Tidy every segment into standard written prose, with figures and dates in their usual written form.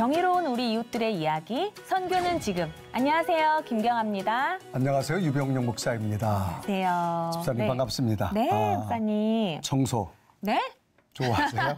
정의로운 우리 이웃들의 이야기, 선교는 지금. 안녕하세요, 김경아입니다. 안녕하세요, 유병용 목사입니다. 안녕하세요. 집사님 네. 반갑습니다. 네, 목사님. 청소 네? 좋아하세요?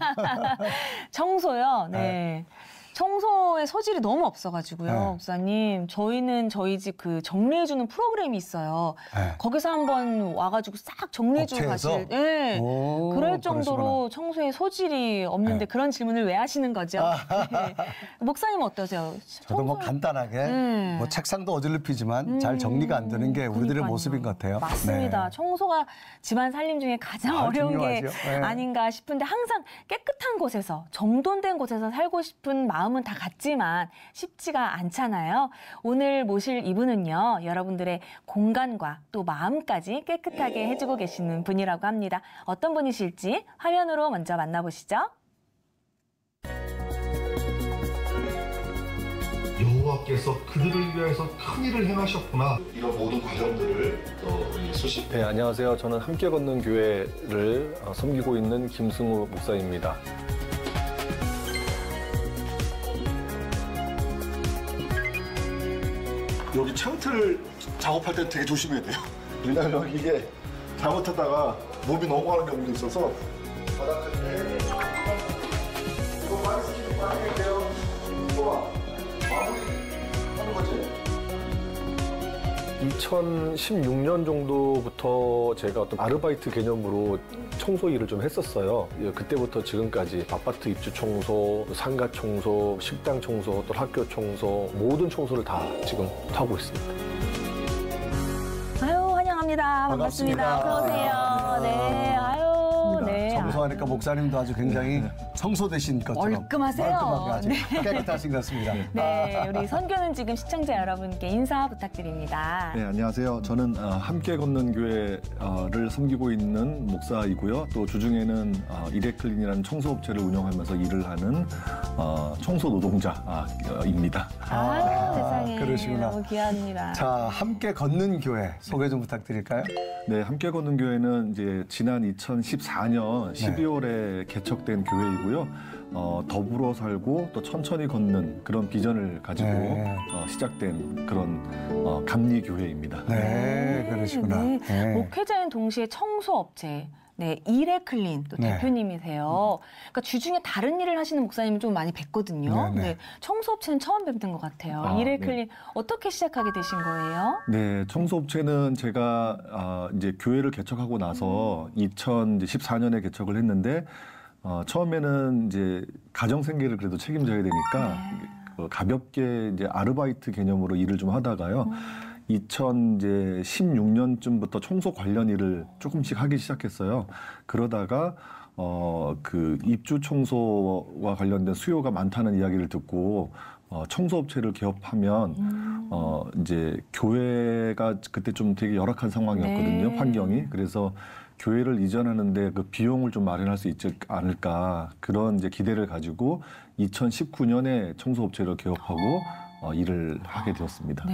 청소요? 네. 청소의 소질이 너무 없어가지고요, 네. 목사님. 저희는 저희 집 그 정리해주는 프로그램이 있어요. 네. 거기서 한번 와가지고 싹 정리해주고 업체에서? 가실. 네. 오, 그럴 정도로 그러시구나. 청소의 소질이 없는데 네. 그런 질문을 왜 하시는 거죠? 네. 목사님 어떠세요? 저도 뭐 간단하게 뭐 책상도 어질럽히지만 잘 정리가 안 되는 게 우리들의 그러니까요. 모습인 것 같아요. 맞습니다. 네. 청소가 집안 살림 중에 가장 어려운 게 중요하죠. 네. 아닌가 싶은데 항상 깨끗한 곳에서 정돈된 곳에서 살고 싶은 마음은 다 같지만 쉽지가 않잖아요. 오늘 모실 이분은요. 여러분들의 공간과 또 마음까지 깨끗하게 해주고 계시는 분이라고 합니다. 어떤 분이실지 화면으로 먼저 만나보시죠. 여호와께서 그들을 위하여서 큰 일을 행하셨구나. 이런 모든 과정들을 우리 수십. 네, 안녕하세요. 저는 함께 걷는 교회를 섬기고 있는 김승우 목사입니다. 여기 창틀을 작업할 때 되게 조심해야 돼요. 왜냐면 이게 잘못하다가 몸이 넘어가는 경우도 있어서. 바닥한데 이거 많이 스키는 많이 돼요. 좋아. 마무리하는 거지. 2016년 정도부터 제가 어떤 아르바이트 개념으로 청소 일을 좀 했었어요. 그때부터 지금까지 아파트 입주 청소, 상가 청소, 식당 청소, 또 학교 청소, 모든 청소를 다 지금 하고 있습니다. 아유, 환영합니다. 반갑습니다. 반갑습니다. 어서 오세요. 네, 아유. 네. 청소하니까 목사님도 아주 굉장히 청소되신 것처럼 얼끔하세요. 깔끔하게 아주 네. 깨끗하신 것 같습니다. 네, 우리 선교는 지금 시청자 여러분께 인사 부탁드립니다. 네, 안녕하세요. 저는 함께 걷는 교회를 섬기고 있는 목사이고요. 또 주중에는 이레클린이라는 청소업체를 운영하면서 일을 하는 청소 노동자입니다. 세상에. 그러시구나. 너무 귀합니다. 자, 함께 걷는 교회 소개 좀 부탁드릴까요? 네, 함께 걷는 교회는 이제 지난 2014년 12월에 개척된 교회이고요. 더불어 살고 또 천천히 걷는 그런 비전을 가지고 시작된 그런 감리 교회입니다. 네, 그러시구나. 네. 네. 목회자인 동시에 청소업체. 네, 이레클린 또 네. 대표님이세요. 그러니까 주중에 다른 일을 하시는 목사님을 좀 많이 뵀거든요. 네, 네. 네, 청소업체는 처음 뵙는 것 같아요. 이레클린 어떻게 시작하게 되신 거예요? 네, 청소업체는 제가 이제 교회를 개척하고 나서 2014년에 개척을 했는데 처음에는 이제 가정 생계를 그래도 책임져야 되니까 가볍게 이제 아르바이트 개념으로 일을 좀 하다가요. 2016년쯤부터 청소 관련 일을 조금씩 하기 시작했어요. 그러다가 그 입주 청소와 관련된 수요가 많다는 이야기를 듣고 청소업체를 개업하면 이제 교회가 그때 좀 되게 열악한 상황이었거든요. 환경이. 그래서 교회를 이전하는데 그 비용을 좀 마련할 수 있지 않을까 그런 이제 기대를 가지고 2019년에 청소업체를 개업하고 일을 하게 되었습니다.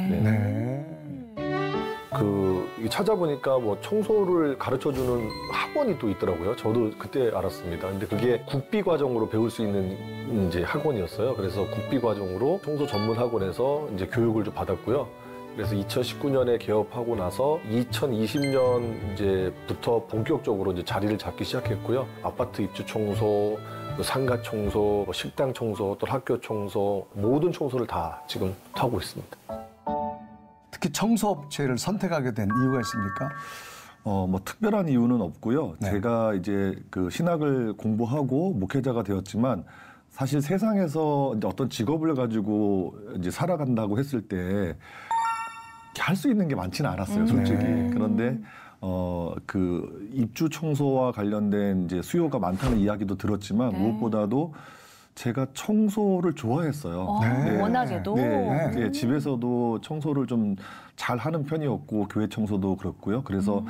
찾아보니까 뭐 청소를 가르쳐주는 학원이 또 있더라고요. 저도 그때 알았습니다. 근데 그게 국비 과정으로 배울 수 있는 이제 학원이었어요. 그래서 국비 과정으로 청소 전문 학원에서 이제 교육을 좀 받았고요. 그래서 2019년에 개업하고 나서 2020년 이제부터 본격적으로 이제 자리를 잡기 시작했고요. 아파트 입주 청소, 상가 청소, 식당 청소, 또 학교 청소, 모든 청소를 다 지금 하고 있습니다. 특히 청소업체를 선택하게 된 이유가 있습니까? 뭐 특별한 이유는 없고요. 네. 제가 이제 그 신학을 공부하고 목회자가 되었지만 사실 세상에서 이제 어떤 직업을 가지고 이제 살아간다고 했을 때 할 수 있는 게 많지는 않았어요, 솔직히. 그런데 그 입주 청소와 관련된 이제 수요가 많다는 이야기도 들었지만 무엇보다도 제가 청소를 좋아했어요. 워낙에도. 네, 집에서도 청소를 좀 잘 하는 편이었고 교회 청소도 그렇고요. 그래서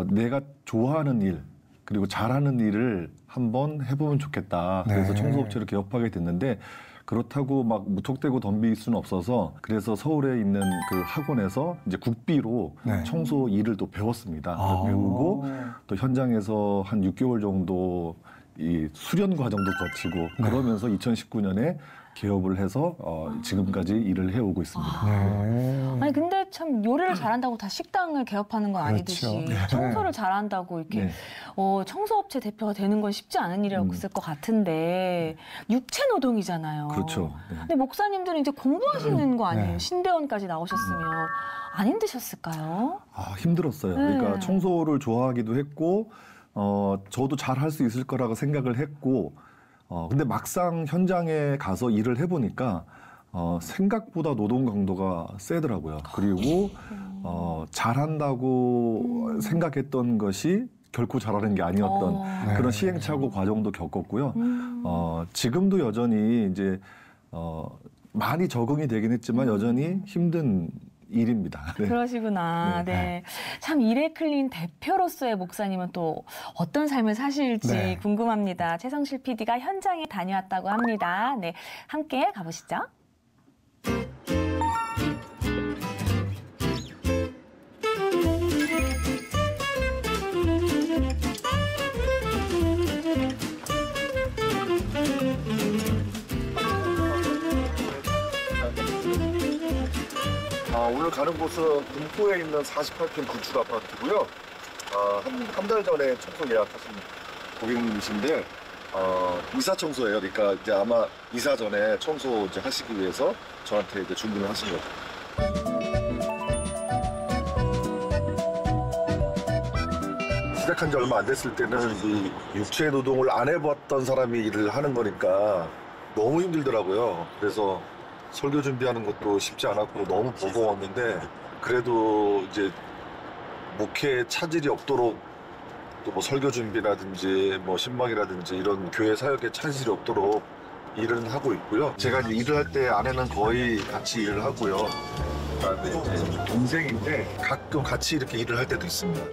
내가 좋아하는 일 그리고 잘하는 일을 한번 해보면 좋겠다. 그래서 청소업체를 개업하게 됐는데 그렇다고 막 무턱대고 덤빌 수는 없어서 그래서 서울에 있는 그 학원에서 이제 국비로 청소 일을 또 배웠습니다. 배우고 또 현장에서 한 6개월 정도 이 수련 과정도 거치고 그러면서 2019년에 개업을 해서 지금까지 일을 해오고 있습니다. 아니 근데 참 요리를 잘한다고 다 식당을 개업하는 건 아니듯이 그렇죠. 청소를 잘한다고 이렇게 청소업체 대표가 되는 건 쉽지 않은 일이었을 것 같은데 육체 노동이잖아요. 그렇죠. 네. 근데 목사님들은 이제 공부하시는 거 아니에요? 신대원까지 나오셨으면 안 힘드셨을까요? 힘들었어요. 그러니까 청소를 좋아하기도 했고 저도 잘 할 수 있을 거라고 생각을 했고 근데 막상 현장에 가서 일을 해보니까 생각보다 노동 강도가 세더라고요. 그리고 잘한다고 생각했던 것이 결코 잘하는 게 아니었던 그런 시행착오 과정도 겪었고요. 지금도 여전히 이제 많이 적응이 되긴 했지만 여전히 힘든 일입니다. 네. 그러시구나. 네. 참 일에 클린 대표로서의 목사님은 또 어떤 삶을 사실지 궁금합니다. 최성실 PD가 현장에 다녀왔다고 합니다. 네, 함께 가보시죠. 오늘 가는 곳은 군포에 있는 48평 구축 아파트고요. 한 달 전에 청소 예약하신 고객님이신데 이사 청소예요. 그러니까 이제 아마 이사 전에 청소 이제 하시기 위해서 저한테 이제 주문을 하신 거죠. 시작한 지 얼마 안 됐을 때는 이 육체 노동을 안 해봤던 사람이 일을 하는 거니까 너무 힘들더라고요. 그래서 설교 준비하는 것도 쉽지 않았고 너무 버거웠는데 그래도 이제 목회에 차질이 없도록 또 뭐 설교 준비라든지 뭐 신방이라든지 이런 교회 사역에 차질이 없도록 일은 하고 있고요. 제가 이제 일을 할 때 아내는 거의 같이 일을 하고요. 그다음에 이제 동생인데 가끔 같이 이렇게 일을 할 때도 있습니다.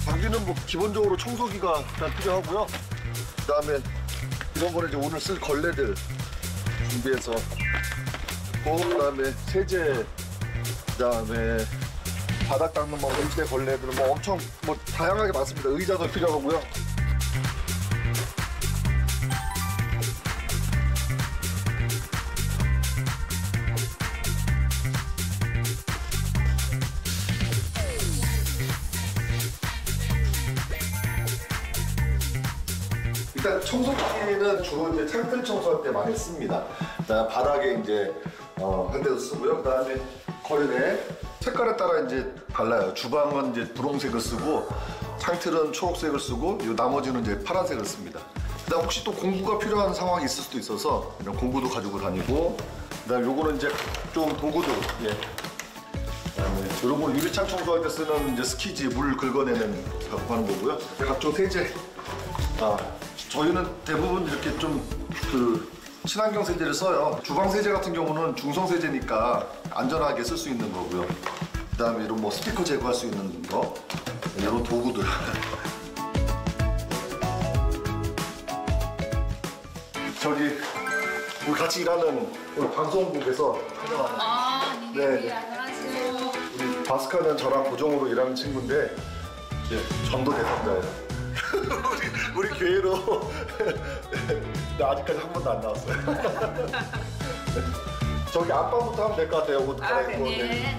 장비는 뭐 기본적으로 청소기가 일단 필요하고요. 그다음에 이런 거는 이제 오늘 쓸 걸레들 준비해서 그다음에 세제, 그다음에 바닥 닦는 뭐 물때 걸레들 뭐 엄청 뭐 다양하게 많습니다. 의자도 필요하고요. 일단 청소기는 주로 이제 창틀 청소할 때 많이 씁니다. 그다음 바닥에 이제 한 대도 쓰고요. 그다음에 걸레 색깔에 따라 이제 달라요. 주방은 이제 분홍색을 쓰고 창틀은 초록색을 쓰고 요 나머지는 이제 파란색을 씁니다. 그다음 혹시 또 공구가 필요한 상황이 있을 수도 있어서 이런 공구도 가지고 다니고 그다음 요거는 이제 좀 도구들 그다음에 이런 거 유리창 청소할 때 쓰는 이제 스키지 물 긁어내는 갖고 하는 거고요. 각종 세제. 저희는 대부분 이렇게 좀 친환경 세제를 써요. 주방 세제 같은 경우는 중성 세제니까 안전하게 쓸 수 있는 거고요. 그다음에 이런 뭐 스피커 제거할 수 있는 거, 이런 도구들. 저기 우리 같이 일하는 우리 방송국에서 촬영하는. 네. 우리 바스카는 저랑 고정으로 일하는 친구인데 이제 전도 대상자예요. 우리 교회로 나 아직까지 한 번도 안 나왔어요. 저기 안방부터 하면 될 것 같아요. 옷 갈아입고. 네.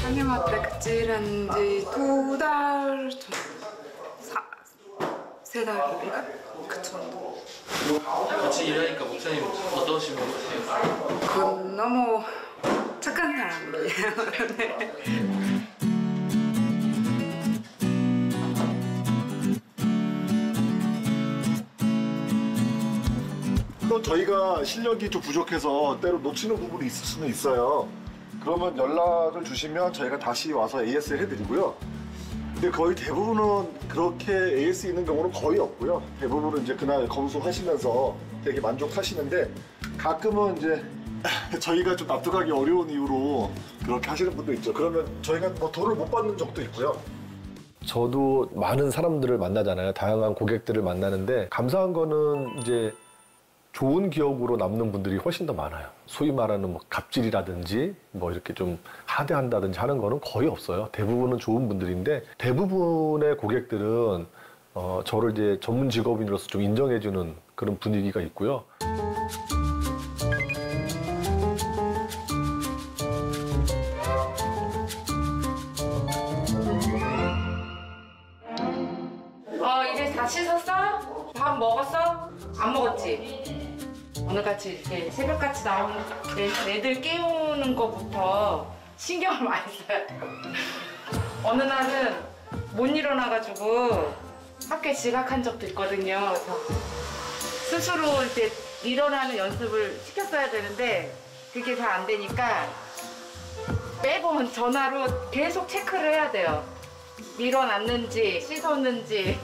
선생님한테 그질한 지 2달 세 달인가? 그 정도. 같이 일하니까 목사님 어떠신 것 같아요? 그건 너무 착한 사람이에요. 네. 또 저희가 실력이 좀 부족해서 때로 놓치는 부분이 있을 수는 있어요. 그러면 연락을 주시면 저희가 다시 와서 AS 해드리고요. 근데 거의 대부분은 그렇게 AS 있는 경우는 거의 없고요. 대부분은 이제 그날 검수하시면서 되게 만족하시는데 가끔은 이제 저희가 좀 납득하기 어려운 이유로 그렇게 하시는 분도 있죠. 그러면 저희가 뭐 돈을 못 받는 적도 있고요. 저도 많은 사람들을 만나잖아요. 다양한 고객들을 만나는데 감사한 거는 이제 좋은 기억으로 남는 분들이 훨씬 더 많아요. 소위 말하는 뭐 갑질이라든지 뭐 이렇게 좀 하대한다든지 하는 거는 거의 없어요. 대부분은 좋은 분들인데 대부분의 고객들은 저를 이제 전문 직업인으로서 좀 인정해주는 그런 분위기가 있고요. 이제 다 씻었어? 밥 먹었어? 안 먹었지? 오늘같이 이렇게 새벽같이 나오는 애들 깨우는 것부터 신경을 많이 써야 돼. 어느 날은 못 일어나가지고 학교에 지각한 적도 있거든요. 그래서 스스로 이렇게 일어나는 연습을 시켰어야 되는데 그게 잘 안 되니까 매번 전화로 계속 체크를 해야 돼요. 일어났는지 씻었는지.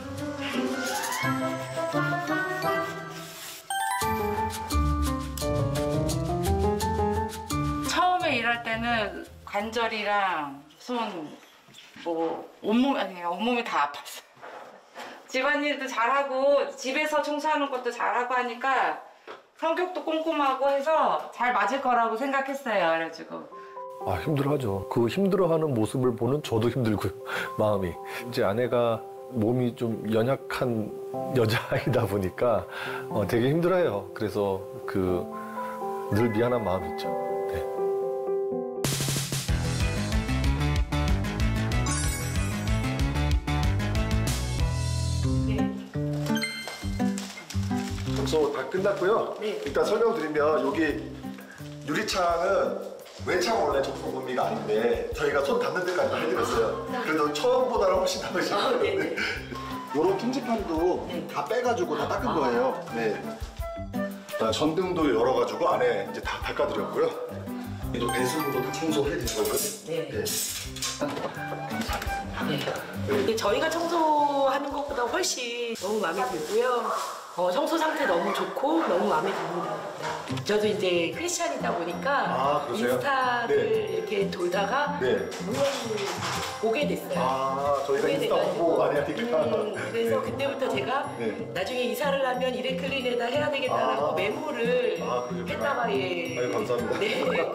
처음에 일할 때는 관절이랑 손, 뭐 온몸 아니 온몸이 다 아팠어요. 집안일도 잘하고 집에서 청소하는 것도 잘하고 하니까 성격도 꼼꼼하고 해서 잘 맞을 거라고 생각했어요. 그래가지고. 힘들어하죠. 그 힘들어하는 모습을 보는 저도 힘들고요. 마음이. 이제 아내가 몸이 좀 연약한 여자이다 보니까 되게 힘들어해요. 그래서 늘 미안한 마음이 있죠. 네. 청소 다 끝났고요. 일단 설명드리면 여기 유리창은 외창 원래 접근 범위가 아닌데 저희가 손 닿는 데까지 해드렸어요. 그래도 처음보다는 훨씬 나으시죠. 이런 킹지판도 다 빼가지고 다 닦은 거예요. 네. 전등도 열어가지고 안에 이제 다 닦아드렸고요. 또 배수구도 다 청소해드렸거든요. 네. 네. 저희가 청소하는 것보다 훨씬 너무 마음에 들고요. 청소 상태 너무 좋고 너무 마음에 듭니다. 저도 이제 크리스찬이다 보니까 그러세요? 인스타를 네. 이렇게 돌다가 우연히 보게 됐어요. 저희가 보게 인스타 돼가지고. 홍보 많이 하니까. 그래서 그때부터 제가 나중에 이사를 하면 이레클린에다 해야 되겠다라고 메모를 했다가 감사합니다. 네, 이렇게.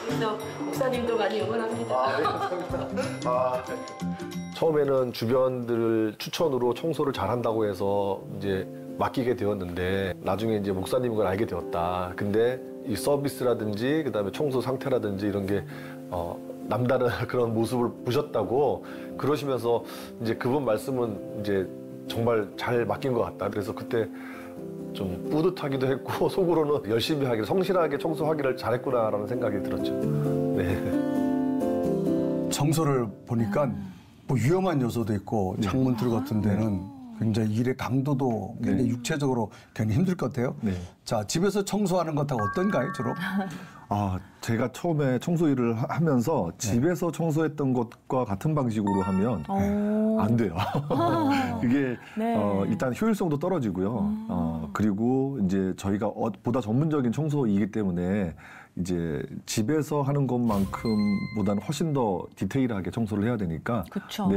그래서 목사님도 많이 응원합니다. 네, 감사합니다. 처음에는 주변들 추천으로 청소를 잘한다고 해서 이제 맡기게 되었는데 나중에 이제 목사님인 걸 알게 되었다. 근데 이 서비스라든지 그다음에 청소 상태라든지 이런 게 남다른 그런 모습을 보셨다고 그러시면서 이제 그분 말씀은 이제 정말 잘 맡긴 것 같다. 그래서 그때 좀 뿌듯하기도 했고 속으로는 열심히 하기를 성실하게 청소하기를 잘했구나라는 생각이 들었죠. 네. 청소를 보니까 뭐 위험한 요소도 있고 창문틀 같은 데는 굉장히 일의 강도도 굉장히 육체적으로 굉장히 힘들 것 같아요. 자, 집에서 청소하는 것하고 어떤가요, 주로? 제가 처음에 청소 일을 하면서 집에서 청소했던 것과 같은 방식으로 하면 안 돼요. 그게 일단 효율성도 떨어지고요. 그리고 이제 저희가 보다 전문적인 청소이기 때문에 이제 집에서 하는 것만큼보다는 훨씬 더 디테일하게 청소를 해야 되니까 그쵸.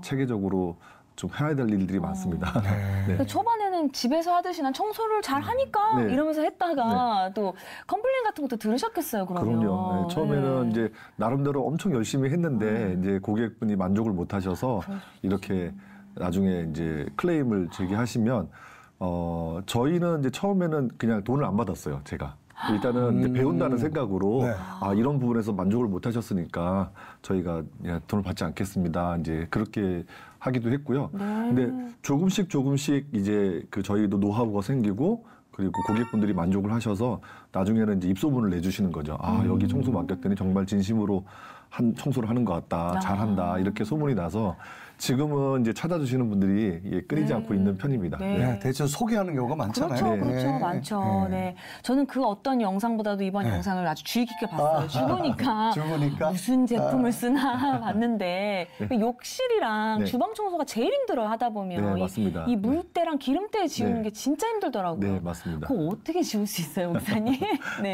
체계적으로 좀 해야 될 일들이 많습니다. 근데 초반에는 집에서 하듯이 난 청소를 잘 하니까 이러면서 했다가 또 컴플레인 같은 것도 들으셨겠어요, 그러면. 그럼요. 처음에는 이제 나름대로 엄청 열심히 했는데 이제 고객분이 만족을 못 하셔서 이렇게 나중에 이제 클레임을 제기하시면 저희는 이제 처음에는 그냥 돈을 안 받았어요, 제가. 일단은 이제 배운다는 생각으로 이런 부분에서 만족을 못 하셨으니까 저희가 돈을 받지 않겠습니다. 이제 그렇게 하기도 했고요. 근데 조금씩 이제 저희도 노하우가 생기고 그리고 고객분들이 만족을 하셔서 나중에는 이제 입소문을 내주시는 거죠. 여기 청소 맡겼더니 정말 진심으로 청소를 하는 것 같다. 잘한다. 이렇게 소문이 나서 지금은 이제 찾아주시는 분들이 끊이지 않고 있는 편입니다. 대체로 소개하는 경우가 많잖아요. 그렇죠, 많죠. 네. 저는 그 어떤 영상보다도 이번 영상을 아주 주의 깊게 봤어요. 주부니까 무슨 제품을 쓰나 봤는데 욕실이랑 주방 청소가 제일 힘들어요, 하다 보면. 맞습니다. 이 물때랑 기름때 지우는 게 진짜 힘들더라고요. 네, 맞습니다. 그거 어떻게 지울 수 있어요, 목사님?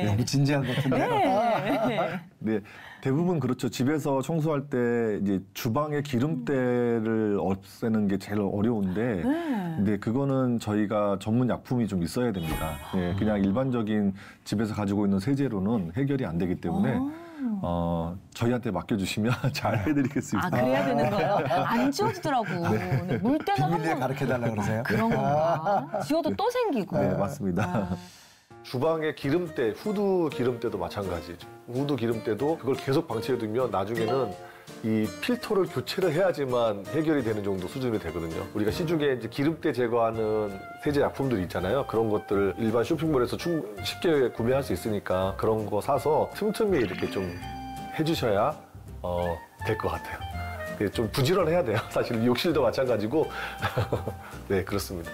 너무 진지한 것 같은데. 네, 대부분 그렇죠. 집에서 청소할 때 이제 주방의 기름때를 없애는 게 제일 어려운데, 근데 그거는 저희가 전문 약품이 좀 있어야 됩니다. 예, 그냥 일반적인 집에서 가지고 있는 세제로는 해결이 안 되기 때문에 저희한테 맡겨주시면 잘 해드리겠습니다. 아, 그래야 되는 거예요? 안 지워지더라고. 네. 물 때는 비밀리에 한번 가르쳐달라 그러세요? 그런 건가? 지워도 또 생기고. 네, 맞습니다. 주방의 기름때, 후드 기름때도 마찬가지죠. 후드 기름때도 그걸 계속 방치해두면 나중에는 이 필터를 교체를 해야지만 해결이 되는 정도 수준이 되거든요. 우리가 시중에 이제 기름때 제거하는 세제 약품들 있잖아요. 그런 것들 일반 쇼핑몰에서 쉽게 구매할 수 있으니까 그런 거 사서 틈틈이 이렇게 좀 해주셔야 될 것 같아요. 좀 부지런해야 돼요. 사실 욕실도 마찬가지고. 네, 그렇습니다.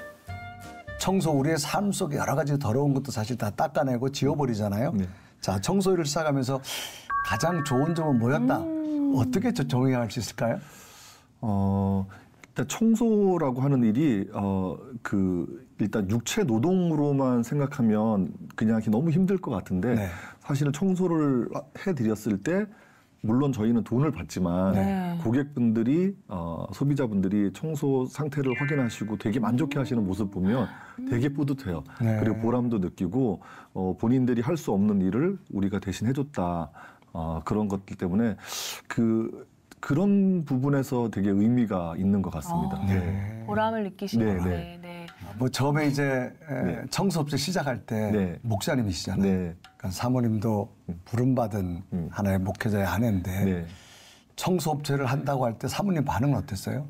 청소, 우리의 삶 속에 여러 가지 더러운 것도 사실 다 닦아내고 지워버리잖아요. 네. 자, 청소일을 시작하면서 가장 좋은 점은 뭐였다? 어떻게 정의할 수 있을까요? 일단 청소라고 하는 일이 일단 육체 노동으로만 생각하면 그냥 너무 힘들 것 같은데 네. 사실은 청소를 해드렸을 때 물론 저희는 돈을 받지만 네. 고객분들이 소비자분들이 청소 상태를 확인하시고 되게 만족해하시는 모습 보면 되게 뿌듯해요. 네. 그리고 보람도 느끼고 본인들이 할 수 없는 일을 우리가 대신 해줬다. 그런 것들 때문에 그런 부분에서 되게 의미가 있는 것 같습니다. 네. 보람을 느끼시는 네, 네, 네. 뭐 처음에 이제 네. 청소업체 시작할 때 네. 목사님이시잖아요. 네. 그러니까 사모님도 부름받은 하나의 목회자의 아내인데 네. 청소업체를 한다고 할 때 사모님 반응은 어땠어요?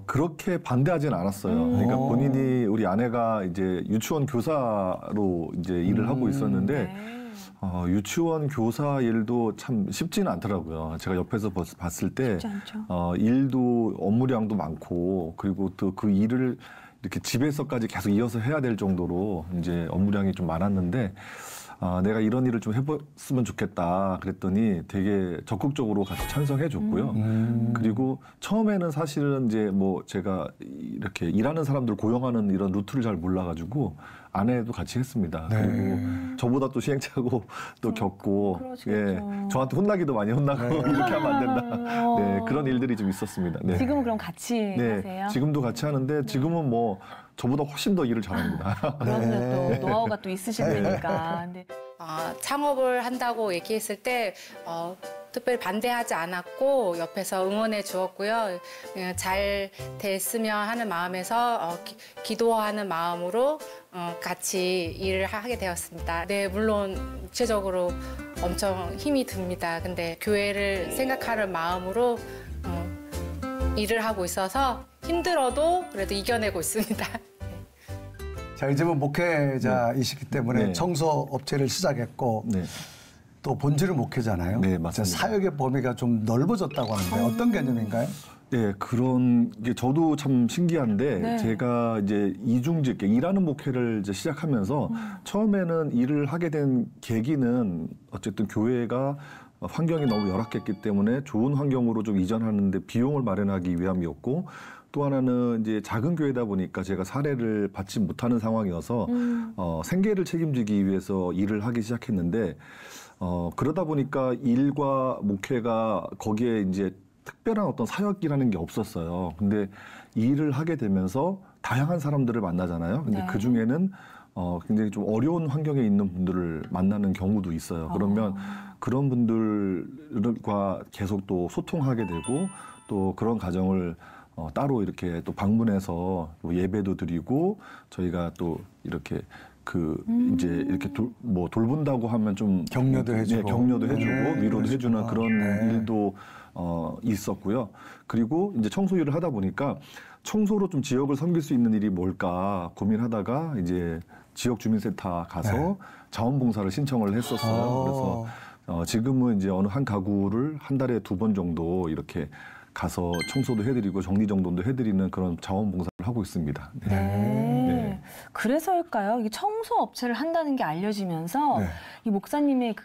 그렇게 반대하지는 않았어요. 그러니까 본인이 우리 아내가 이제 유치원 교사로 이제 일을 하고 있었는데 네. 유치원 교사 일도 참 쉽지는 않더라고요. 제가 옆에서 봤을 때 쉽지 않죠. 일도 업무량도 많고 그리고 또 그 일을 이렇게 집에서까지 계속 이어서 해야 될 정도로 이제 업무량이 좀 많았는데 내가 이런 일을 좀 해봤으면 좋겠다 그랬더니 되게 적극적으로 같이 찬성해 줬고요. 그리고 처음에는 사실은 이제 뭐 제가 이렇게 일하는 사람들 고용하는 이런 루트를 잘 몰라가지고 아내도 같이 했습니다. 네. 그리고 저보다 또 시행착오 또 겪고 그러시겠죠. 예, 저한테 혼나기도 많이 혼나고 이렇게 하면 안 된다. 네, 그런 일들이 좀 있었습니다. 네. 지금은 그럼 같이 네, 하세요? 지금도 같이 하는데 지금은 뭐 저보다 훨씬 더 일을 잘합니다. 그러면 또 노하우가 또 있으실 테니까. 근데 창업을 한다고 얘기했을 때 특별히 반대하지 않았고 옆에서 응원해 주었고요. 잘 됐으면 하는 마음에서 기도하는 마음으로 같이 일을 하게 되었습니다. 네, 물론 육체적으로 엄청 힘이 듭니다. 근데 교회를 생각하는 마음으로 일을 하고 있어서 힘들어도 그래도 이겨내고 있습니다. 자, 이제 뭐 목회자이시기 때문에 네. 청소업체를 시작했고 네. 또 본질은 목회잖아요. 네, 맞습니다. 자, 사역의 범위가 좀 넓어졌다고 하는데 어떤 개념인가요? 네, 그런 게 저도 참 신기한데 네. 제가 이제 이중직 일하는 목회를 이제 시작하면서 처음에는 일을 하게 된 계기는 어쨌든 교회가 환경이 너무 열악했기 때문에 좋은 환경으로 좀 이전하는데 비용을 마련하기 위함이었고 또 하나는 이제 작은 교회다 보니까 제가 사례를 받지 못하는 상황이어서 생계를 책임지기 위해서 일을 하기 시작했는데 그러다 보니까 일과 목회가 거기에 이제 특별한 어떤 사역이라는 게 없었어요. 근데 일을 하게 되면서 다양한 사람들을 만나잖아요. 근데 네. 그 중에는 굉장히 좀 어려운 환경에 있는 분들을 만나는 경우도 있어요. 그러면 그런 분들과 계속 또 소통하게 되고 또 그런 가정을 따로 이렇게 또 방문해서 또 예배도 드리고 저희가 또 이렇게 이제 이렇게 돌본다고 하면 좀 격려도 해주고. 네, 격려도 해주고 네, 위로도 해주는 그런 네. 일도 있었고요. 그리고 이제 청소 일을 하다 보니까 청소로 좀 지역을 섬길 수 있는 일이 뭘까 고민하다가 이제 지역 주민센터 가서 네. 자원봉사를 신청을 했었어요. 그래서 지금은 이제 어느 한 가구를 한 달에 2번 정도 이렇게 가서 청소도 해드리고 정리정돈도 해드리는 그런 자원봉사를 하고 있습니다. 네. 네. 그래서일까요? 이게 청소 업체를 한다는 게 알려지면서 네. 이 목사님의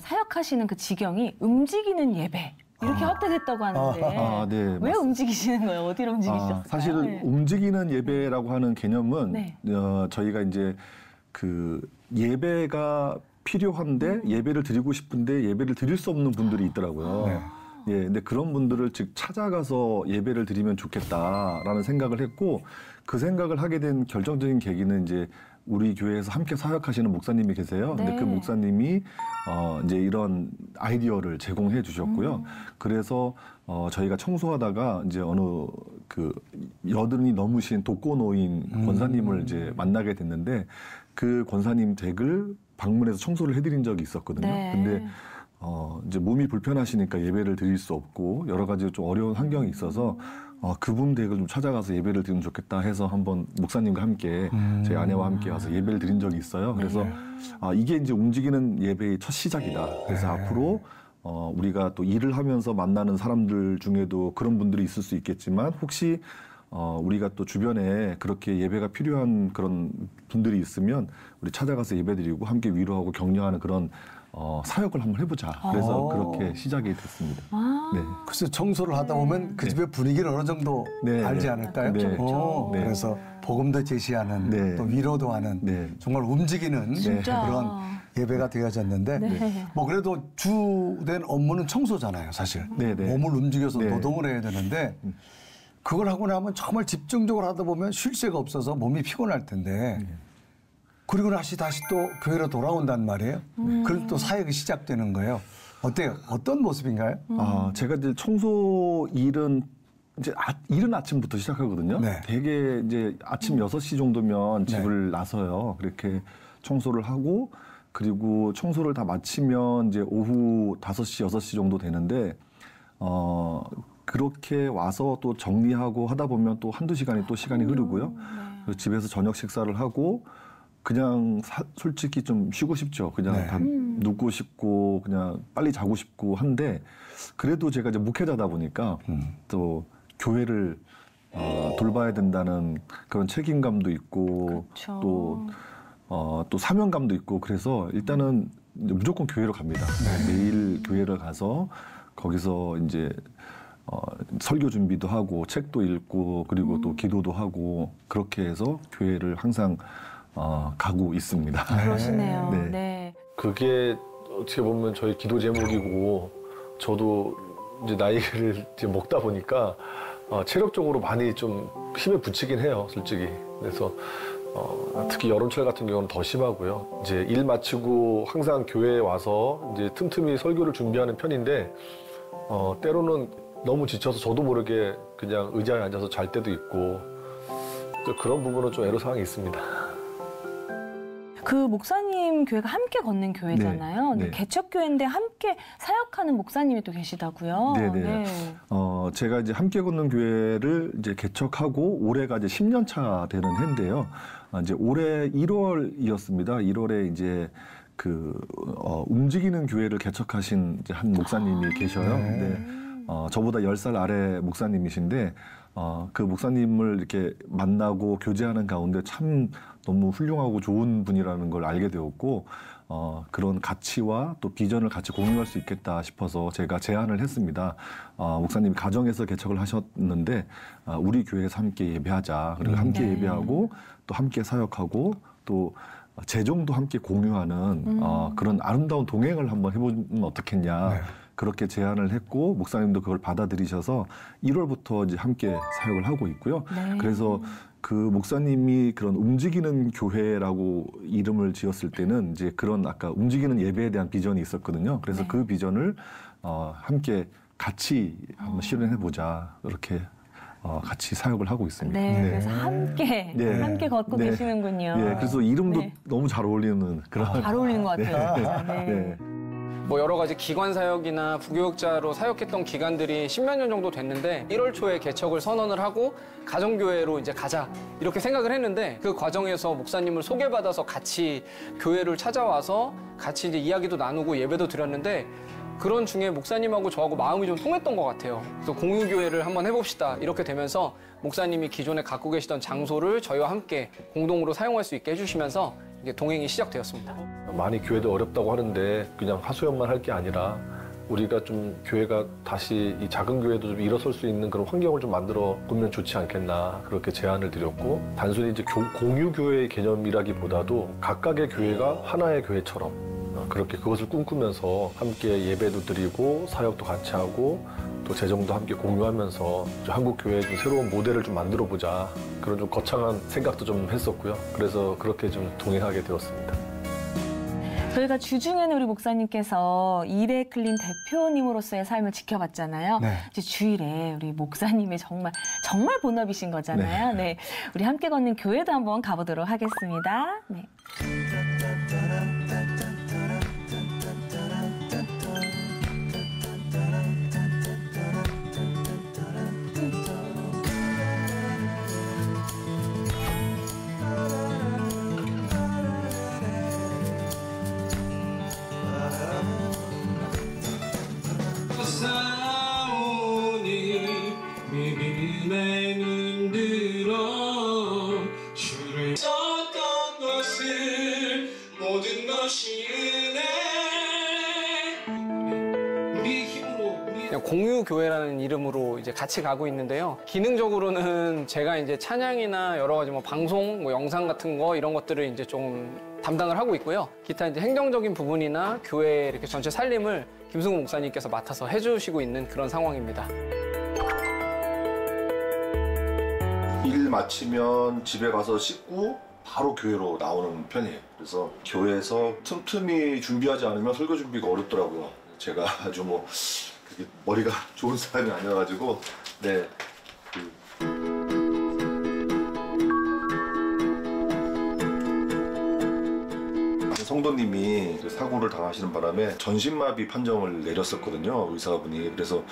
사역하시는 그 지경이 움직이는 예배 이렇게 확대됐다고 하는데 네, 왜 맞습니다. 움직이시는 거예요? 어디로 움직이셨어요? 사실은 네. 움직이는 예배라고 하는 개념은 네. 저희가 이제 그 예배가 필요한데 예배를 드리고 싶은데 예배를 드릴 수 없는 분들이 있더라고요. 네. 예, 근데 그런 분들을 즉 찾아가서 예배를 드리면 좋겠다라는 생각을 했고 그 생각을 하게 된 결정적인 계기는 이제 우리 교회에서 함께 사역하시는 목사님이 계세요. 근데 네. 그 목사님이 이제 이런 아이디어를 제공해 주셨고요. 그래서 저희가 청소하다가 이제 어느 그 여든이 넘으신 독거노인 권사님을 이제 만나게 됐는데 그 권사님 댁을 방문해서 청소를 해드린 적이 있었거든요. 네. 근데 이제 몸이 불편하시니까 예배를 드릴 수 없고 여러 가지 좀 어려운 환경이 있어서 그분 댁을 좀 찾아가서 예배를 드리면 좋겠다 해서 한번 목사님과 함께 저희 아내와 함께 와서 예배를 드린 적이 있어요. 그래서 이게 이제 움직이는 예배의 첫 시작이다. 그래서 앞으로 우리가 또 일을 하면서 만나는 사람들 중에도 그런 분들이 있을 수 있겠지만 혹시 우리가 또 주변에 그렇게 예배가 필요한 그런 분들이 있으면 우리 찾아가서 예배드리고 함께 위로하고 격려하는 그런 사역을 한번 해보자. 그래서 그렇게 시작이 됐습니다. 네. 글쎄 청소를 하다 보면 그 집의 분위기를 어느 정도 네. 알지 않을까요? 네. 그렇죠. 네. 그래서 복음도 제시하는 네. 또 위로도 하는 네. 정말 움직이는 진짜. 그런 예배가 되어졌는데 네. 뭐 그래도 주된 업무는 청소잖아요, 사실. 네, 네. 몸을 움직여서 네. 노동을 해야 되는데 그걸 하고 나면 정말 집중적으로 하다 보면 쉴 새가 없어서 몸이 피곤할 텐데 그리고 다시 또 교회로 돌아온단 말이에요. 그럼 또 사역이 시작되는 거예요. 어때요? 어떤 모습인가요? 제가 이제 청소 일은 이제 이른 아침부터 시작하거든요. 네. 되게 이제 아침 6시 정도면 집을 나서요. 그렇게 청소를 하고 그리고 청소를 다 마치면 이제 오후 5시, 6시 정도 되는데 그렇게 와서 또 정리하고 하다 보면 또 한두 시간이 또 시간이 흐르고요. 그래서 집에서 저녁 식사를 하고 그냥 솔직히 좀 쉬고 싶죠. 그냥 다 눕고 싶고 그냥 빨리 자고 싶고 한데 그래도 제가 이제 목회자다 보니까 또 교회를 돌봐야 된다는 그런 책임감도 있고 그렇죠. 또 사명감도 있고 그래서 일단은 이제 무조건 교회로 갑니다. 매일 교회를 가서 거기서 이제 설교 준비도 하고 책도 읽고 그리고 또 기도도 하고 그렇게 해서 교회를 항상 가고 있습니다. 그러시네요. 네. 네. 그게 어떻게 보면 저희 기도 제목이고 저도 이제 나이를 이제 먹다 보니까 체력적으로 많이 좀 힘에 부치긴 해요, 솔직히. 그래서 특히 여름철 같은 경우는 더 심하고요. 이제 일 마치고 항상 교회에 와서 이제 틈틈이 설교를 준비하는 편인데 때로는 너무 지쳐서 저도 모르게 그냥 의자에 앉아서 잘 때도 있고 또 그런 부분은 좀 애로사항이 있습니다. 그 목사님 교회가 함께 걷는 교회잖아요. 네. 근데 개척교회인데 함께 사역하는 목사님이 또 계시다고요. 네네. 제가 이제 함께 걷는 교회를 이제 개척하고 올해가 이제 10년 차 되는 해인데요. 이제 올해 1월이었습니다. 1월에 이제 움직이는 교회를 개척하신 이제 한 목사님이 계셔요. 근데 저보다 10살 아래 목사님이신데 그 목사님을 이렇게 만나고 교제하는 가운데 참 너무 훌륭하고 좋은 분이라는 걸 알게 되었고 그런 가치와 또 비전을 같이 공유할 수 있겠다 싶어서 제가 제안을 했습니다. 목사님이 가정에서 개척을 하셨는데 우리 교회에서 함께 예배하자. 그리고 함께 예배하고 또 함께 사역하고 또 재정도 함께 공유하는 그런 아름다운 동행을 한번 해보면 어떻겠냐. 그렇게 제안을 했고 목사님도 그걸 받아들이셔서 1월부터 이제 함께 사역을 하고 있고요. 그래서 그 목사님이 그런 움직이는 교회라고 이름을 지었을 때는 이제 그런 아까 움직이는 예배에 대한 비전이 있었거든요. 그래서 그 비전을 함께 같이 한번 실현해 보자. 이렇게 같이 사역을 하고 있습니다. 네, 그래서 함께 걷고 계시는군요. 네, 그래서 이름도 너무 잘 어울리는 그런. 잘 어울리는 것 같아요. 진짜. 네. 뭐 여러 가지 기관 사역이나 부교육자로 사역했던 기간들이 10몇 년 정도 됐는데 1월 초에 개척을 선언을 하고 가정교회로 이제 가자 이렇게 생각을 했는데 그 과정에서 목사님을 소개받아서 같이 교회를 찾아와서 같이 이제 이야기도 나누고 예배도 드렸는데 그런 중에 목사님하고 저하고 마음이 좀 통했던 것 같아요. 그래서 공유교회를 한번 해봅시다 이렇게 되면서 목사님이 기존에 갖고 계시던 장소를 저희와 함께 공동으로 사용할 수 있게 해주시면서 이게 동행이 시작되었습니다. 많이 교회도 어렵다고 하는데 그냥 하소연만 할 게 아니라 우리가 좀 교회가 다시 이 작은 교회도 좀 일어설 수 있는 그런 환경을 좀 만들어 보면 좋지 않겠나 그렇게 제안을 드렸고 단순히 이제 공유 교회의 개념이라기보다도 각각의 교회가 하나의 교회처럼 그렇게 그것을 꿈꾸면서 함께 예배도 드리고 사역도 같이 하고 또 재정도 함께 공유하면서 한국 교회의 좀 새로운 모델을 좀 만들어 보자 그런 좀 거창한 생각도 좀 했었고요. 그래서 그렇게 좀 동행하게 되었습니다. 저희가 주중에는 우리 목사님께서 일에 클린 대표님으로서의 삶을 지켜봤잖아요. 네. 이제 주일에 우리 목사님이 정말 본업이신 거잖아요. 네. 우리 함께 걷는 교회도 한번 가보도록 하겠습니다. 네. 믿음에 눈들어 주를 썼던 것을 모든 것이 은혜 우리 힘으로 그냥 공유교회라는 이름으로 이제 같이 가고 있는데요. 기능적으로는 제가 이제 찬양이나 여러 가지 뭐 방송, 뭐 영상 같은 거 이런 것들을 이제 좀 담당을 하고 있고요. 기타 이제 행정적인 부분이나 교회 이렇게 전체 살림을 김승우 목사님께서 맡아서 해주시고 있는 그런 상황입니다. 일 마치면 집에 가서 씻고 바로 교회로 나오는 편이에요. 그래서 교회에서 틈틈이 준비하지 않으면 설교 준비가 어렵더라고요. 제가 아주 뭐 그게 머리가 좋은 사람이 아니어가지고 네. 성도님이 사고를 당하시는 바람에 전신마비 판정을 내렸었거든요, 의사분이. 그래서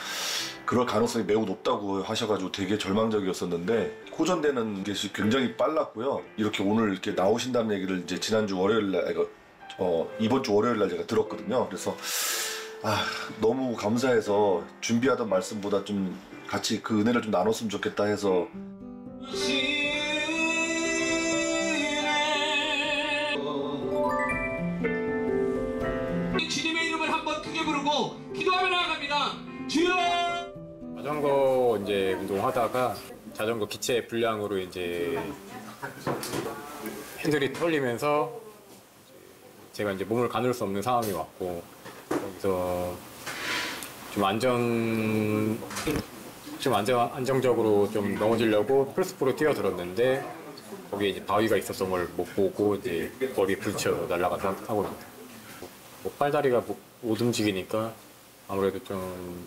그럴 가능성이 매우 높다고 하셔가지고 되게 절망적이었었는데 호전되는 게 굉장히 빨랐고요. 이렇게 오늘 이렇게 나오신다는 얘기를 이제 지난주 월요일 날, 이번 주 월요일 날 제가 들었거든요. 그래서 너무 감사해서 준비하던 말씀보다 좀 같이 그 은혜를 좀 나눴으면 좋겠다 해서. 주님의 이름을 한번 크게 부르고 기도하며 나아갑니다. 주여! 자전거 이제 운동하다가 자전거 기체 불량으로 이제 핸들이 털리면서 제가 이제 몸을 가눌 수 없는 상황이 왔고 거기서 좀 안정적으로 좀 넘어지려고 풀스프로 뛰어들었는데 거기에 이제 바위가 있었던 걸 못 보고 이제 머리에 부딪혀 날아간 사고입니다. 팔다리가 못 움직이니까 아무래도 좀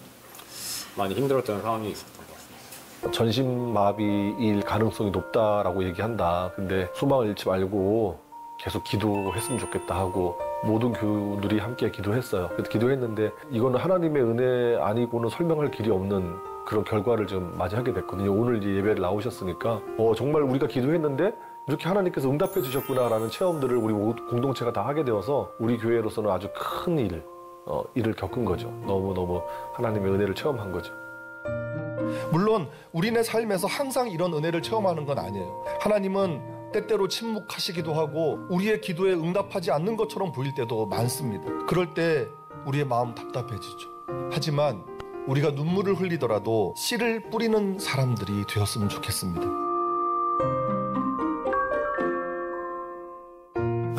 많이 힘들었던 상황이 있었던 것 같습니다. 전신마비일 가능성이 높다라고 얘기한다. 근데 소망을 잃지 말고 계속 기도했으면 좋겠다 하고 모든 교우들이 함께 기도했어요. 그래서 기도했는데 이거는 하나님의 은혜 아니고는 설명할 길이 없는 그런 결과를 좀 맞이하게 됐거든요. 오늘 이 예배를 나오셨으니까 정말 우리가 기도했는데 이렇게 하나님께서 응답해 주셨구나라는 체험들을 우리 공동체가 다 하게 되어서 우리 교회로서는 아주 큰 일을 겪은 거죠. 너무너무 하나님의 은혜를 체험한 거죠. 물론 우리네 삶에서 항상 이런 은혜를 체험하는 건 아니에요. 하나님은 때때로 침묵하시기도 하고 우리의 기도에 응답하지 않는 것처럼 보일 때도 많습니다. 그럴 때 우리의 마음 답답해지죠. 하지만 우리가 눈물을 흘리더라도 씨를 뿌리는 사람들이 되었으면 좋겠습니다.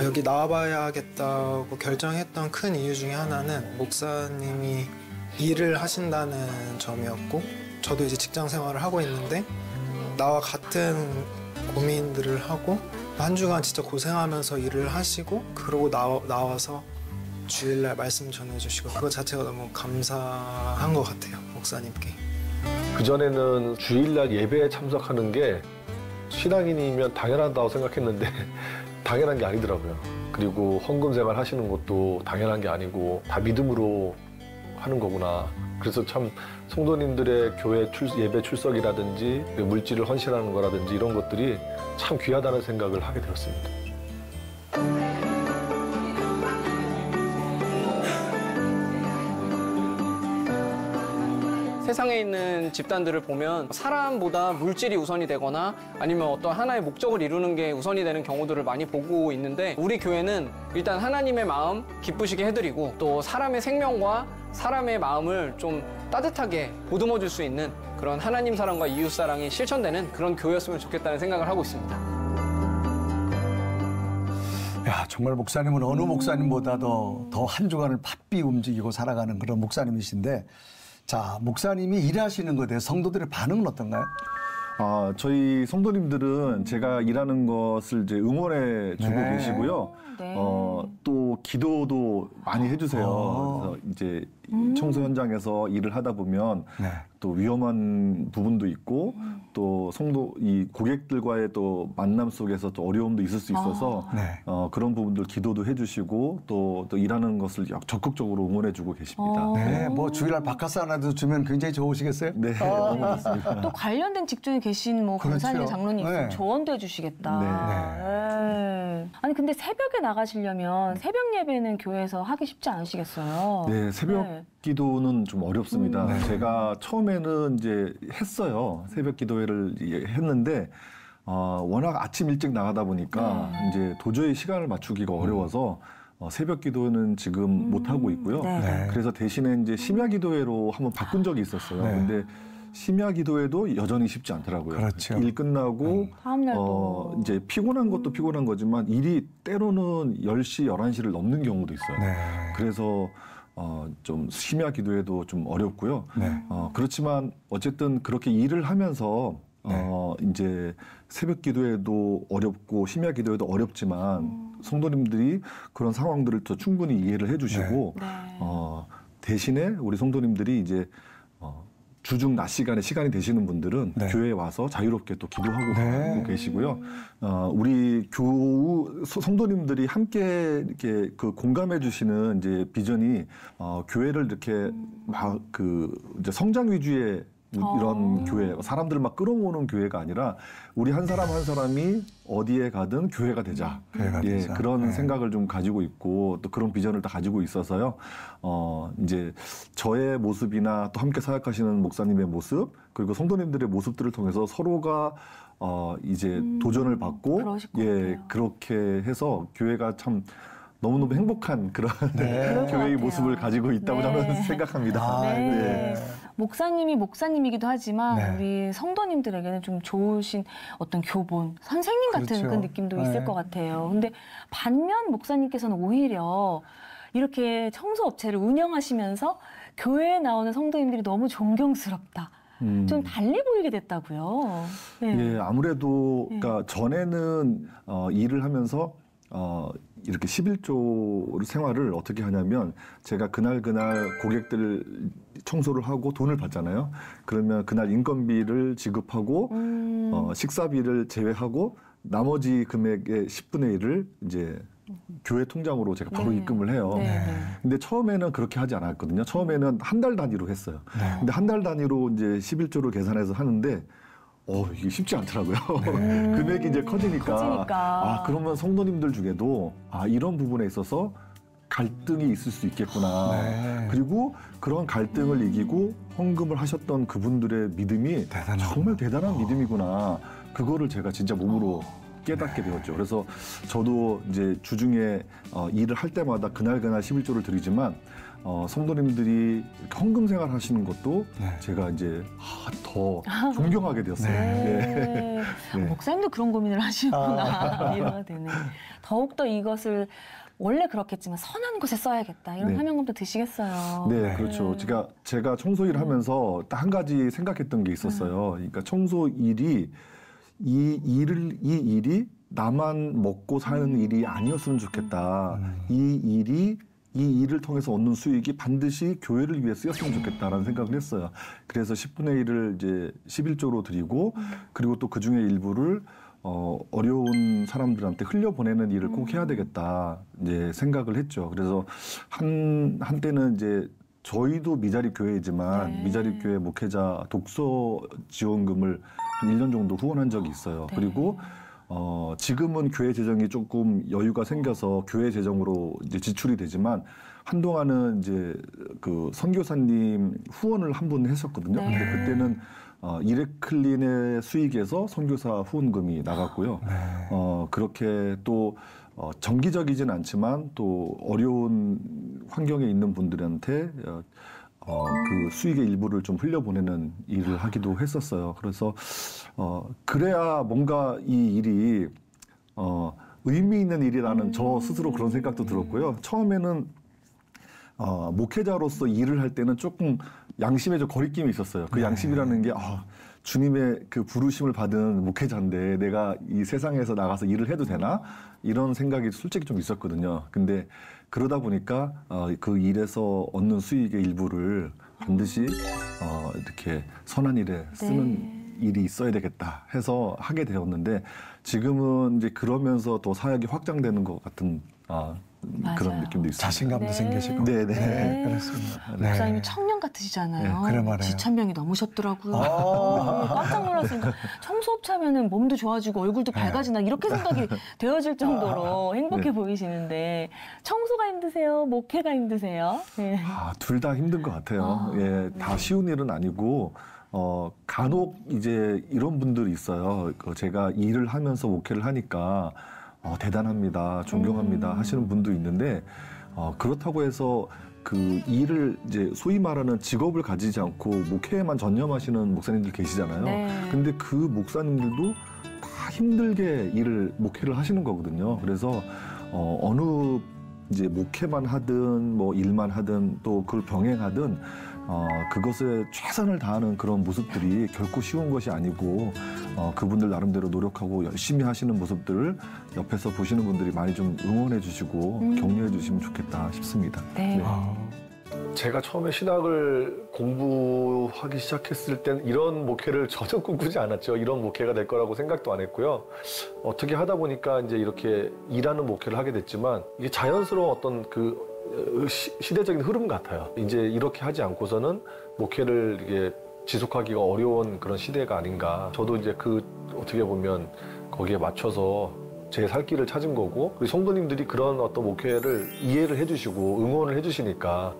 여기 나와봐야겠다고 결정했던 큰 이유 중에 하나는 목사님이 일을 하신다는 점이었고 저도 이제 직장 생활을 하고 있는데 나와 같은 고민들을 하고 한 주간 진짜 고생하면서 일을 하시고 그러고 나와서 주일날 말씀 전해주시고 그거 자체가 너무 감사한 것 같아요, 목사님께. 그전에는 주일날 예배에 참석하는 게 신앙인이면 당연하다고 생각했는데 당연한 게 아니더라고요. 그리고 헌금 생활 하시는 것도 당연한 게 아니고 다 믿음으로 하는 거구나. 그래서 참 성도님들의 교회 예배 출석이라든지 물질을 헌신하는 거라든지 이런 것들이 참 귀하다는 생각을 하게 되었습니다. 세상에 있는 집단들을 보면 사람보다 물질이 우선이 되거나 아니면 어떤 하나의 목적을 이루는 게 우선이 되는 경우들을 많이 보고 있는데 우리 교회는 일단 하나님의 마음 기쁘시게 해드리고 또 사람의 생명과 사람의 마음을 좀 따뜻하게 보듬어 줄 수 있는 그런 하나님 사랑과 이웃 사랑이 실천되는 그런 교회였으면 좋겠다는 생각을 하고 있습니다. 야, 정말 목사님은 어느 목사님보다도 더 한 주간을 바삐 움직이고 살아가는 그런 목사님이신데, 자, 목사님이 일하시는 것에 대해서 성도들의 반응은 어떤가요? 저희 성도님들은 제가 일하는 것을 이제 응원해 주고 계시고요. 네. 또 기도도 많이 해주세요. 그래서 이제 청소 현장에서 일을 하다 보면 또 위험한 부분도 있고 또 이 고객들과의 또 만남 속에서 또 어려움도 있을 수 있어서 그런 부분들 기도도 해주시고 또 일하는 것을 적극적으로 응원해주고 계십니다. 네, 뭐 주일날 바카스 하나도 주면 굉장히 좋으시겠어요? 네, 너무 좋습니다. 또 관련된 직종에 계신 뭐 권사님, 그렇죠. 장로님 있으면 네. 조언도 해주시겠다. 네. 아니 근데 새벽에 나가시려면 새벽 예배는 교회에서 하기 쉽지 않으시겠어요? 네, 새벽 기도는 좀 어렵습니다. 네. 제가 처음에는 이제 했어요. 새벽 기도회를 했는데 워낙 아침 일찍 나가다 보니까 이제 도저히 시간을 맞추기가 어려워서 새벽 기도는 지금 못 하고 있고요. 그래서 대신에 이제 심야 기도회로 한번 바꾼 적이 있었어요. 근데 심야 기도회도 여전히 쉽지 않더라고요. 그렇죠. 일 끝나고 이제 피곤한 것도 피곤한 거지만 일이 때로는 10시, 11시를 넘는 경우도 있어요. 그래서 좀 심야 기도회도 좀 어렵고요. 그렇지만 어쨌든 그렇게 일을 하면서 이제 새벽 기도회도 어렵고 심야 기도회도 어렵지만 성도님들이 그런 상황들을 또 충분히 이해를 해주시고 대신에 우리 성도님들이 이제 주중 낮 시간이 되시는 분들은 교회에 와서 자유롭게 또 기도하고 가고 계시고요. 우리 성도님들이 함께 이렇게 그 공감해 주시는 이제 비전이 교회를 이렇게 막 이제 성장 위주의 이런 교회, 사람들을 막 끌어모으는 교회가 아니라 우리 한 사람 한 사람이 어디에 가든 교회가 되자. 되자. 그런 생각을 좀 가지고 있고 또 그런 비전을 다 가지고 있어서요. 이제 저의 모습이나 또 함께 사역하시는 목사님의 모습 그리고 성도님들의 모습들을 통해서 서로가 이제 도전을 받고 그렇게 해서 교회가 참 너무너무 행복한 그런 교회의 모습을 가지고 있다고 저는 생각합니다. 목사님이 목사님이기도 하지만 우리 성도님들에게는 좀 좋으신 어떤 교본, 선생님 같은 그런 느낌도 있을 것 같아요. 근데 반면 목사님께서는 오히려 이렇게 청소업체를 운영하시면서 교회에 나오는 성도님들이 너무 존경스럽다. 좀 달리 보이게 됐다고요. 예, 아무래도 그러니까 전에는 일을 하면서 이렇게 11조 생활을 어떻게 하냐면 제가 그날 고객들 청소를 하고 돈을 받잖아요. 그러면 그날 인건비를 지급하고 식사비를 제외하고 나머지 금액의 10분의 1을 이제 교회 통장으로 제가 바로 입금을 해요. 근데 처음에는 그렇게 하지 않았거든요. 처음에는 한 달 단위로 했어요. 근데 한 달 단위로 이제 11조를 계산해서 하는데 이게 쉽지 않더라고요. 금액이 이제 커지니까. 그러면 성도님들 중에도 이런 부분에 있어서 갈등이 있을 수 있겠구나. 그리고 그런 갈등을 이기고 헌금을 하셨던 그분들의 믿음이 정말 대단한 믿음이구나. 그거를 제가 진짜 몸으로 깨닫게 되었죠. 그래서 저도 이제 주중에 일을 할 때마다 그날 11조를 드리지만 성도님들이 헌금 생활 하시는 것도 제가 이제 더 존경하게 되었어요. 목사님도 그런 고민을 하시는구나. 이해가 되네. 더욱더 이것을 원래 그렇겠지만 선한 곳에 써야겠다. 이런 사명감도 드시겠어요. 네, 그렇죠. 제가 청소 일을 하면서 딱 한 가지 생각했던 게 있었어요. 그러니까 청소 일이 이 일이 나만 먹고 사는 일이 아니었으면 좋겠다. 이 일을 통해서 얻는 수익이 반드시 교회를 위해 쓰였으면 좋겠다라는 생각을 했어요. 그래서 10분의 1을 이제 11조로 드리고 그리고 또 그중에 일부를 어려운 사람들한테 흘려보내는 일을 꼭 해야 되겠다 이제 생각을 했죠. 그래서 한때는 이제 저희도 미자립 교회이지만 미자립 교회 목회자 독서 지원금을 한 1년 정도 후원한 적이 있어요. 그리고 지금은 교회 재정이 조금 여유가 생겨서 교회 재정으로 이제 지출이 되지만 한동안은 이제 그 선교사님 후원을 한 번 했었거든요. 근데 그때는 이레클린의 수익에서 선교사 후원금이 나갔고요. 그렇게 또 정기적이진 않지만 또 어려운 환경에 있는 분들한테 그 수익의 일부를 좀 흘려보내는 일을 하기도 했었어요. 그래서 그래야 뭔가 이 일이 의미 있는 일이라는 저 스스로 그런 생각도 들었고요. 처음에는 목회자로서 일을 할 때는 조금 양심에 좀 거리낌이 있었어요. 그 양심이라는 게 주님의 그 부르심을 받은 목회자인데 내가 이 세상에서 나가서 일을 해도 되나? 이런 생각이 솔직히 좀 있었거든요. 근데 그러다 보니까 그 일에서 얻는 수익의 일부를 반드시 이렇게 선한 일에 쓰는 일이 있어야 되겠다 해서 하게 되었는데 지금은 이제 그러면서 또 사역이 확장되는 것 같은 그런 느낌도 있습니다. 자신감도 생기시고. 네네. 그렇습니다. 목사님이 청년 같으시잖아요. 그래 말이에요. 2,000명이 넘으셨더라고요. 깜짝 놀랐으니까 청소업체 하면은 몸도 좋아지고 얼굴도 밝아지나 이렇게 생각이 되어질 정도로 행복해 보이시는데 청소가 힘드세요? 목회가 힘드세요? 네. 둘 다 힘든 것 같아요. 예, 다 쉬운 일은 아니고 간혹 이제 이런 분들이 있어요. 제가 일을 하면서 목회를 하니까 대단합니다, 존경합니다 하시는 분도 있는데 그렇다고 해서 그 일을 이제 소위 말하는 직업을 가지지 않고 목회에만 전념하시는 목사님들 계시잖아요. 네. 근데 그 목사님들도 다 힘들게 목회를 하시는 거거든요. 그래서 어느 이제 목회만 하든 뭐 일만 하든 또 그걸 병행하든 그것에 최선을 다하는 그런 모습들이 결코 쉬운 것이 아니고 그분들 나름대로 노력하고 열심히 하시는 모습들을 옆에서 보시는 분들이 많이 좀 응원해 주시고 격려해 주시면 좋겠다 싶습니다. 네. 제가 처음에 신학을 공부하기 시작했을 땐 이런 목회를 전혀 꿈꾸지 않았죠. 이런 목회가 될 거라고 생각도 안 했고요. 어떻게 하다 보니까 이제 이렇게 일하는 목회를 하게 됐지만 이게 자연스러운 어떤 그 시대적인 흐름 같아요. 이제 이렇게 하지 않고서는 목회를 이게 지속하기가 어려운 그런 시대가 아닌가. 저도 이제 어떻게 보면 거기에 맞춰서 제 살 길을 찾은 거고, 우리 성도님들이 그런 어떤 목회를 이해를 해주시고 응원을 해주시니까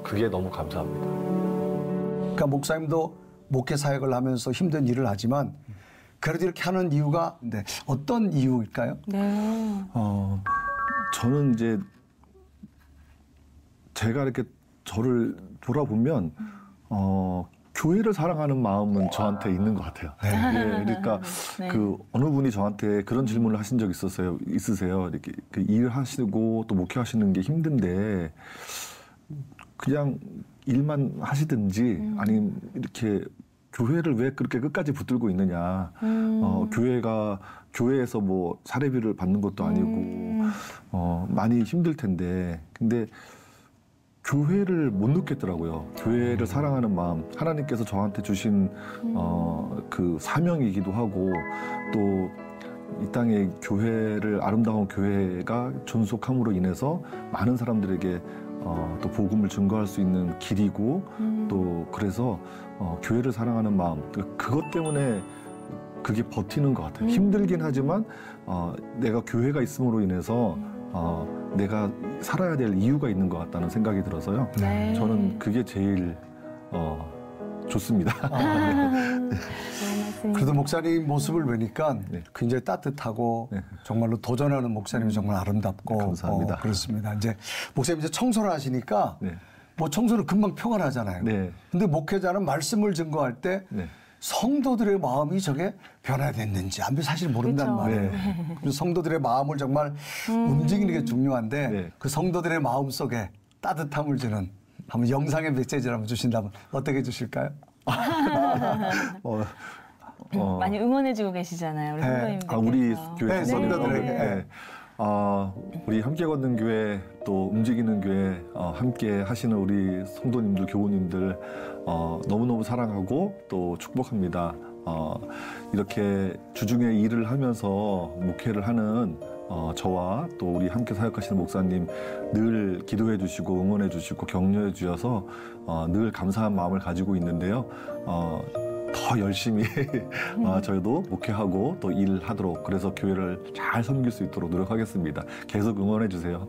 그게 너무 감사합니다. 그러니까 목사님도 목회 사역을 하면서 힘든 일을 하지만 그래도 이렇게 하는 이유가 어떤 이유일까요? 네. 저는 이제 제가 이렇게 저를 돌아보면 교회를 사랑하는 마음은 저한테 있는 것 같아요. 예, 그러니까 그 어느 분이 저한테 그런 질문을 하신 적 있으세요? 이렇게 그 일하시고 또 목회하시는 게 힘든데 그냥 일만 하시든지 아니면 이렇게 교회를 왜 그렇게 끝까지 붙들고 있느냐. 교회에서 뭐 사례비를 받는 것도 아니고 많이 힘들 텐데 근데 교회를 못 느꼈더라고요. 교회를 사랑하는 마음, 하나님께서 저한테 주신 그 사명이기도 하고 또 이 땅에 아름다운 교회가 존속함으로 인해서 많은 사람들에게 또 복음을 증거할 수 있는 길이고 또 그래서 교회를 사랑하는 마음, 그것 때문에 그게 버티는 것 같아요. 힘들긴 하지만 내가 교회가 있음으로 인해서 내가 살아야 될 이유가 있는 것 같다는 생각이 들어서요. 네. 저는 그게 제일 좋습니다. 그래도 목사님 모습을 보니까 굉장히 따뜻하고 정말로 도전하는 목사님이 정말 아름답고 감사합니다. 그렇습니다. 이제 목사님 이제 청소를 하시니까 뭐 청소는 금방 표가 나잖아요. 근데 목회자는 말씀을 증거할 때 성도들의 마음이 저게 변화됐는지 안 사실 모른단 말이에요. 그래서 성도들의 마음을 정말 움직이는 게 중요한데 그 성도들의 마음 속에 따뜻함을 주는 한번 영상의 메시지를 한번 주신다면 어떻게 주실까요? 많이 응원해주고 계시잖아요, 우리 성도님들께서. 우리 교회 성도들에게. 우리 함께 걷는 교회 또 움직이는 교회 함께 하시는 우리 성도님들, 교우님들 너무너무 사랑하고 또 축복합니다. 이렇게 주중에 일을 하면서 목회를 하는 저와 또 우리 함께 사역하시는 목사님 늘 기도해 주시고 응원해 주시고 격려해 주셔서 늘 감사한 마음을 가지고 있는데요. 더 열심히 저희도 목회하고 또 일하도록 그래서 교회를 잘 섬길 수 있도록 노력하겠습니다. 계속 응원해 주세요.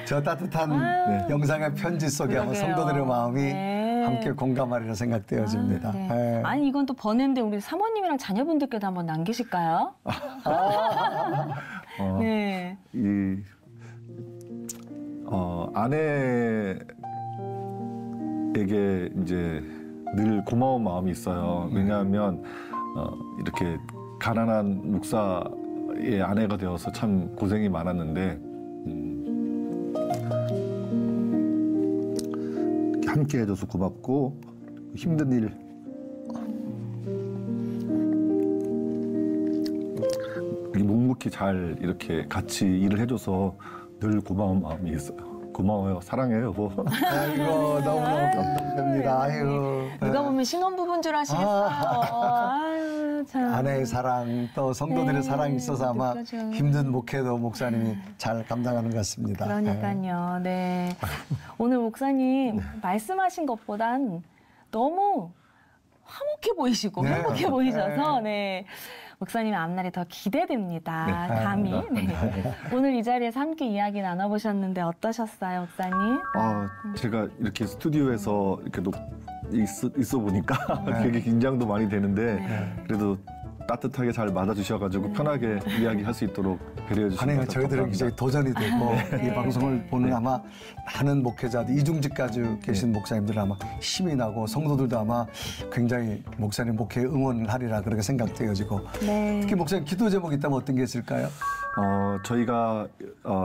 저 따뜻한 영상의 편지 속에 아마 성도들의 마음이 함께 공감하리라 생각되어집니다. 아니 이건 또 버는데 우리 사모님이랑 자녀분들께도 한번 남기실까요? 네. 아내에게 이제 늘 고마운 마음이 있어요. 왜냐하면 이렇게 가난한 목사의 아내가 되어서 참 고생이 많았는데 함께 해줘서 고맙고 힘든 일 묵묵히 잘 이렇게 같이 일을 해줘서 늘 고마운 마음이 있어요. 고마워요. 사랑해요, 여보. 아이고 너무너무 감동됩니다. 아이고. 누가 보면 신혼부부인 줄 아시겠어요. 아유, 참. 아내의 사랑 또 성도들의 네, 사랑이 있어서 아마 그렇죠. 힘든 목회도 목사님이 잘 감당하는 것 같습니다. 그러니까요. 네. 오늘 목사님 말씀하신 것보단 너무 화목해 보이시고 네. 행복해 보이셔서 네. 목사님의 앞날이 더 기대됩니다. 감히. 네. 오늘 이 자리에서 함께 이야기 나눠보셨는데 어떠셨어요, 목사님? 제가 이렇게 스튜디오에서 이렇게 있어 보니까 되게 긴장도 많이 되는데 그래도 따뜻하게 잘 맞아주셔가지고 편하게 이야기할 수 있도록 배려해 주셔서 아니 저희들은 굉장히 도전이 되고 이 방송을 보는 아마 많은 목회자들 이중직까지 계신 목사님들 아마 힘이 나고 성도들도 아마 굉장히 목사님 목회에 응원을 하리라 그렇게 생각되어지고 특히 목사님 기도 제목이 있다면 어떤 게 있을까요? 저희가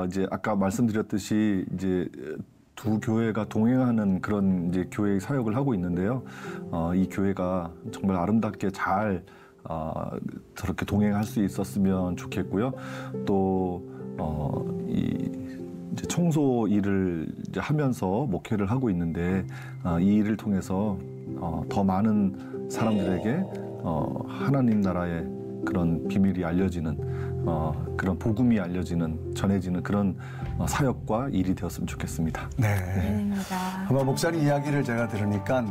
이제 아까 말씀드렸듯이 이제 두 교회가 동행하는 그런 이제 교회 사역을 하고 있는데요. 이 교회가 정말 아름답게 잘 저렇게 동행할 수 있었으면 좋겠고요. 또 이제 청소 일을 이제 하면서 목회를 하고 있는데 이 일을 통해서 더 많은 사람들에게 하나님 나라의 그런 비밀이 알려지는 그런 복음이 알려지는 전해지는 그런 사역과 일이 되었으면 좋겠습니다. 네. 아마 목사님 이야기를 제가 들으니까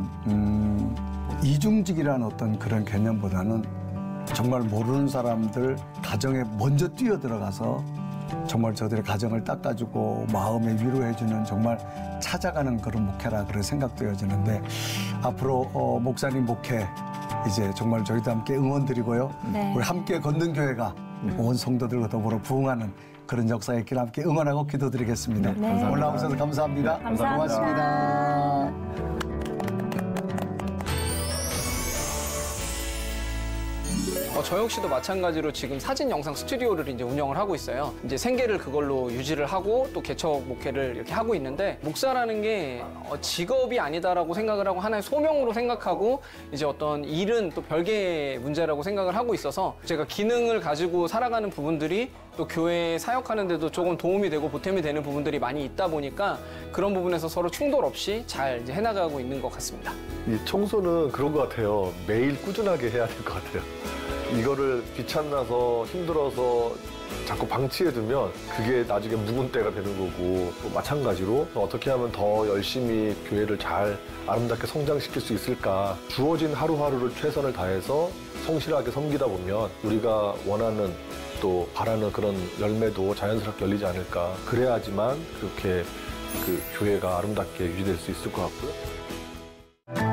이중직이라는 어떤 그런 개념보다는 정말 모르는 사람들 가정에 먼저 뛰어들어가서 정말 저들의 가정을 닦아주고 마음에 위로해주는 정말 찾아가는 그런 목회라 그런 생각되어지는데 앞으로 목사님 목회 이제 정말 저희도 함께 응원드리고요. 네. 우리 함께 걷는 교회가 온 성도들과 더불어 부흥하는 그런 역사의 길 함께 응원하고 기도드리겠습니다. 네. 올라오셔서 감사합니다. 감사합니다. 고맙습니다. 저 역시도 마찬가지로 지금 사진 영상 스튜디오를 이제 운영을 하고 있어요. 이제 생계를 그걸로 유지를 하고 또 개척 목회를 이렇게 하고 있는데 목사라는 게 직업이 아니다라고 생각을 하고 하나의 소명으로 생각하고 이제 어떤 일은 또 별개의 문제라고 생각을 하고 있어서 제가 기능을 가지고 살아가는 부분들이 또 교회에 사역하는데도 조금 도움이 되고 보탬이 되는 부분들이 많이 있다 보니까 그런 부분에서 서로 충돌 없이 잘 이제 해나가고 있는 것 같습니다. 이 청소는 그런 것 같아요. 매일 꾸준하게 해야 될 것 같아요. 이거를 귀찮아서 힘들어서 자꾸 방치해두면 그게 나중에 묵은 때가 되는 거고 또 마찬가지로 어떻게 하면 더 열심히 교회를 잘 아름답게 성장시킬 수 있을까 주어진 하루하루를 최선을 다해서 성실하게 섬기다 보면 우리가 원하는 또 바라는 그런 열매도 자연스럽게 열리지 않을까 그래야지만 그렇게 그 교회가 아름답게 유지될 수 있을 것 같고요.